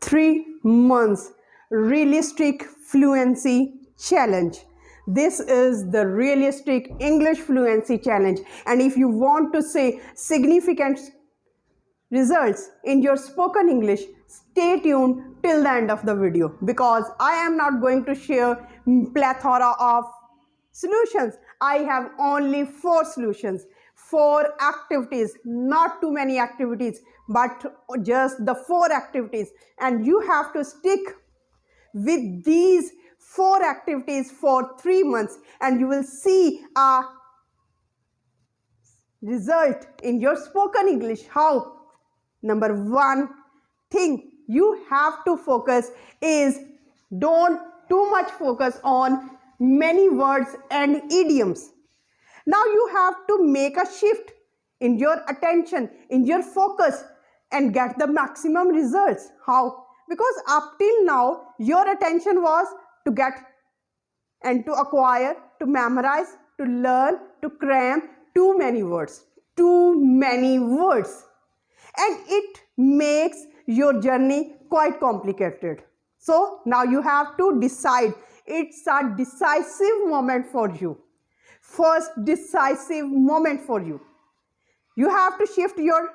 3 months realistic fluency challenge. This is the realistic English fluency challenge, and if you want to say significant results in your spoken English, stay tuned till the end of the video, because I am not going to share plethora of solutions. I have only 4 solutions, 4 activities, not too many activities, but just the 4 activities, and you have to stick with these 4 activities for 3 months, and you will see a result in your spoken English. How? Number 1 thing you have to focus is, don't too much focus on many words and idioms. Now you have to make a shift in your attention, in your focus, and get the maximum results. How? Because up till now your attention was to get and to acquire, to memorize, to learn, to cram too many words, and it makes your journey quite complicated. So now you have to decide. It's a decisive moment for you. First decisive moment for you. You have to shift your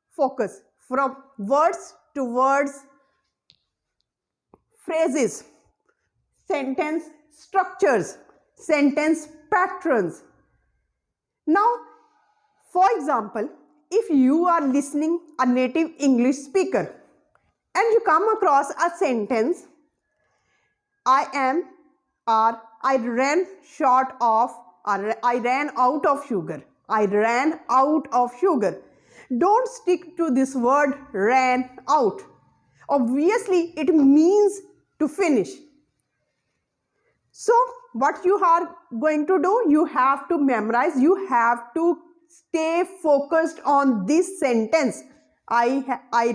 focus from words to words, phrases, sentence structures, sentence patterns. Now, for example, if you are listening a native English speaker and you come across a sentence, I ran out of sugar. I ran out of sugar. Don't stick to this word ran out. Obviously, it means to finish. So, what you are going to do, you have to memorize, you have to stay focused on this sentence. I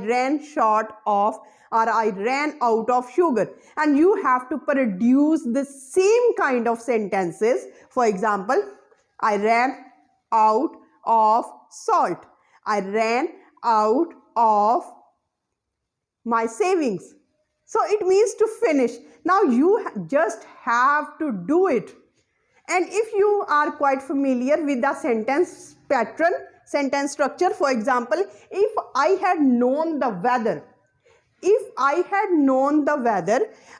ran short of, or I ran out of sugar, and you have to produce the same kind of sentences. For example, I ran out of salt. I ran out of my savings. So it means to finish. Now you just have to do it. And if you are quite familiar with the sentence pattern, sentence structure, for example, if I had known the weather,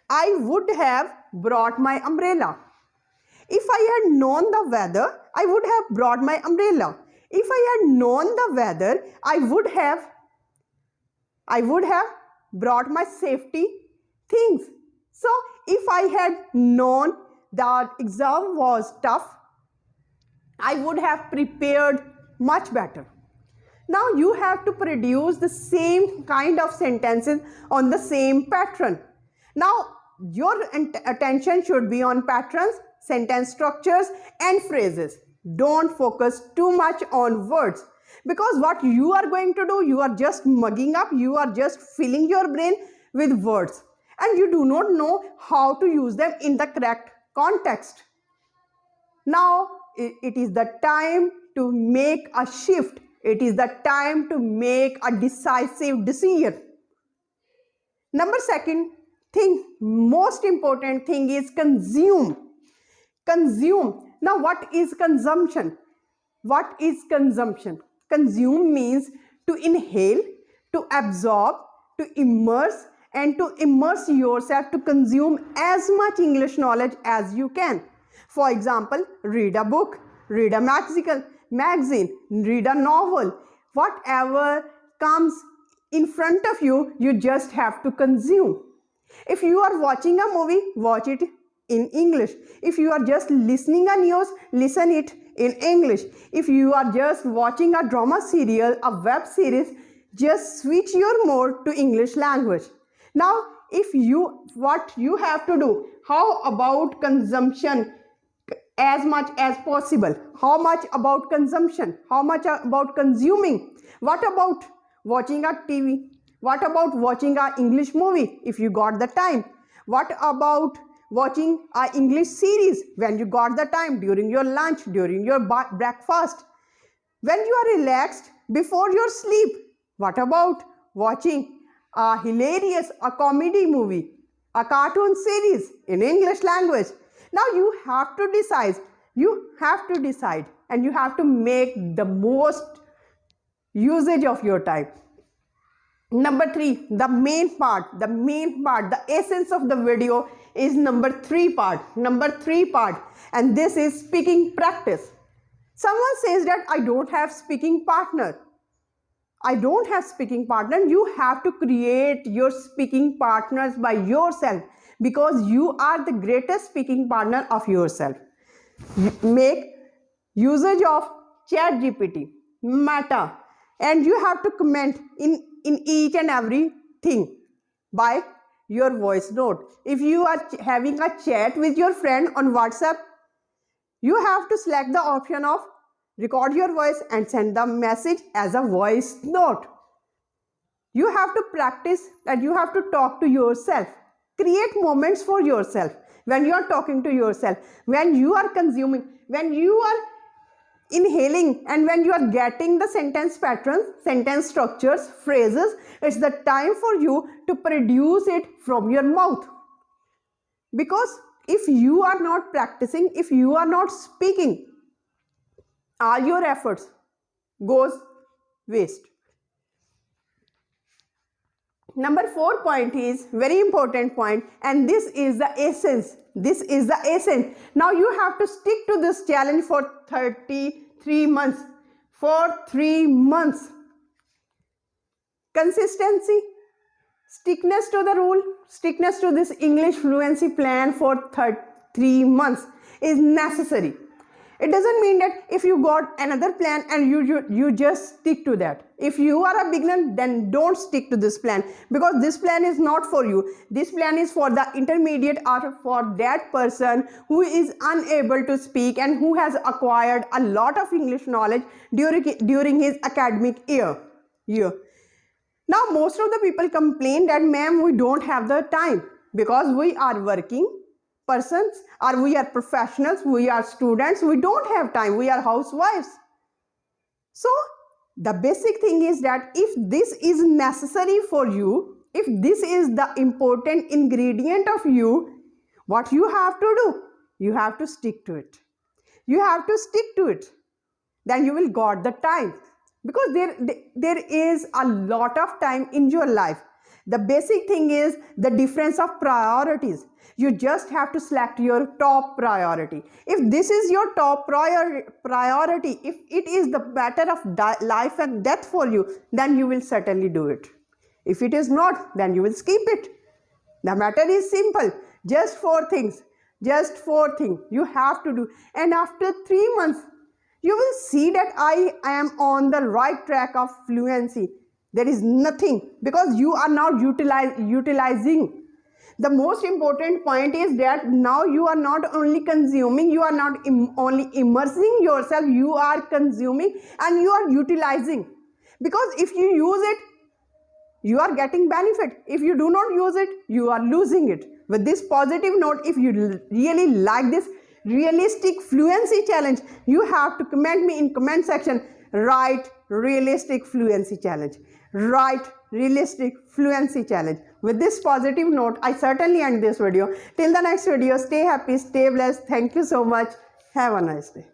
I would have brought my umbrella. If I had known the weather, I would have brought my umbrella. If I had known the weather, I would have brought my safety things. So if I had known that exam was tough, I would have prepared much better. Now you have to produce the same kind of sentences on the same pattern. Now your attention should be on patterns, sentence structures and phrases. Don't focus too much on words, because what you are going to do, you are just mugging up, you are just filling your brain with words, and you do not know how to use them in the correct context. Now it is the time to make a shift. It is the time to make a decisive decision. Number 2 thing, most important thing is consume. Consume. Now what is consumption? What is consumption? Consume means to inhale, to absorb, to immerse, and to immerse yourself, to consume as much English knowledge as you can. For example, read a book, read a magazine, read a novel. Whatever comes in front of you, you just have to consume. If you are watching a movie, watch it in English. If you are just listening a news, listen it in English. If you are just watching a drama serial, a web series, just switch your mode to English language. Now, what you have to do, how about consumption as much as possible? How much about consumption? How much about consuming? What about watching a TV? What about watching an English movie if you got the time? What about watching an English series when you got the time, during your lunch, during your breakfast? When you are relaxed before your sleep, what about watching a hilarious, a comedy movie, a cartoon series in English language. Now you have to decide. You have to decide and you have to make the most usage of your time. Number 3, the main part, the essence of the video is number 3 part, and this is speaking practice. Someone says that I don't have speaking partner. You have to create your speaking partners by yourself because you are the greatest speaking partner of yourself. Make usage of ChatGPT, Meta, and you have to comment in each and every thing by your voice note. If you are having a chat with your friend on WhatsApp, you have to select the option of record your voice and send the message as a voice note. You have to practice and you have to talk to yourself. Create moments for yourself when you are talking to yourself, when you are consuming, when you are inhaling, and when you are getting the sentence patterns, sentence structures, phrases. It's the time for you to produce it from your mouth. Because if you are not practicing, if you are not speaking, all your efforts goes waste. Number 4 point is very important point, and this is the essence. Now you have to stick to this challenge for 33 months. For 3 months. Consistency, stickness to the rule, stickness to this English fluency plan for 3 months is necessary. It doesn't mean that if you got another plan and you just stick to that. If you are a beginner, then don't stick to this plan because this plan is not for you. This plan is for the intermediate or for that person who is unable to speak and who has acquired a lot of English knowledge during his academic year. Now most of the people complain that ma'am, we don't have the time because we are working persons or we are professionals, we are students, we don't have time, we are housewives. So the basic thing is that if this is necessary for you, if this is the important ingredient of you, what you have to do? You have to stick to it. Then you will got the time because there is a lot of time in your life. The basic thing is the difference of priorities. You just have to select your top priority. If this is your top priority, if it is the matter of life and death for you, then you will certainly do it. If it is not, then you will skip it. The matter is simple. Just 4 things. You have to do. And after 3 months, you will see that I am on the right track of fluency. There is nothing because you are now utilizing. The most important point is that now you are not only consuming, you are not only immersing yourself, you are consuming and you are utilizing. Because if you use it, you are getting benefit. If you do not use it, you are losing it. With this positive note, if you really like this realistic fluency challenge, you have to comment me in comment section. Write realistic fluency challenge. With this positive note, I certainly end this video. Till the next video, stay happy, stay blessed. Thank you so much. Have a nice day.